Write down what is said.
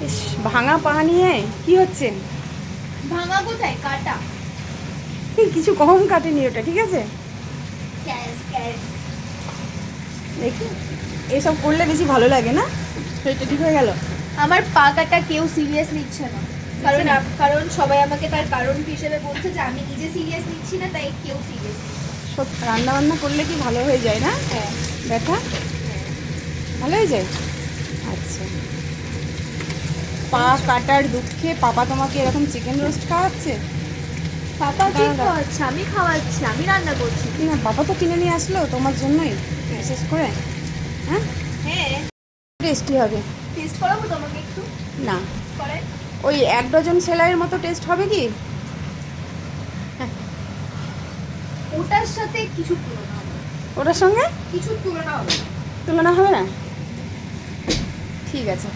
ইস, ভাঙা পা নিয়ে কি হচ্ছে? ভাঙা কোথায়, কাটা। কিছু কম কাটেনি ওটা, ঠিক আছে? Cash cash. দেখি এসব করলে বেশি ভালো লাগে না? শরীরটা ঠিক হয়ে গেল। আমার পা কাটা কেউ সিরিয়াস নিচ্ছে না, কারণ না? কারণ সবাই আমাকে তার কারণ হিসেবে বলছে যে আমি নিজে সিরিয়াস নিচ্ছি না, তাই কেউ সিরিয়াস। সব রান্না বান্না করলে কি ভালো হয়ে যায় না? হ্যাঁ ব্যথা ভালো হয়ে যায়। আচ্ছা, পা কাটার দুঃখে পাপা তোমাকে এরকম চিকেন রোস্ট খাওয়াচ্ছে? পাপা কি দাঁড়া, দাঁড়া। খাওয়াচ্ছে? আমি খাওয়াচ্ছি, আমি রান্না করছি। না, পাপা তো কিনে নিয়ে আসলো তোমার জন্যই বিশেষ করে। হ্যাঁ, হ্যাঁ, টেস্টি হবে। টেস্ট করাবো তোমাকে একটু না, করে। ওই 1 ডজন সেলাইয়ের মতো টেস্ট হবে কি? ওটার সাথে কিছু তুলনা হবে না। ওটার সঙ্গে কিছু তুলনা হবে না। তুলনা হবে না? ঠিক আছে,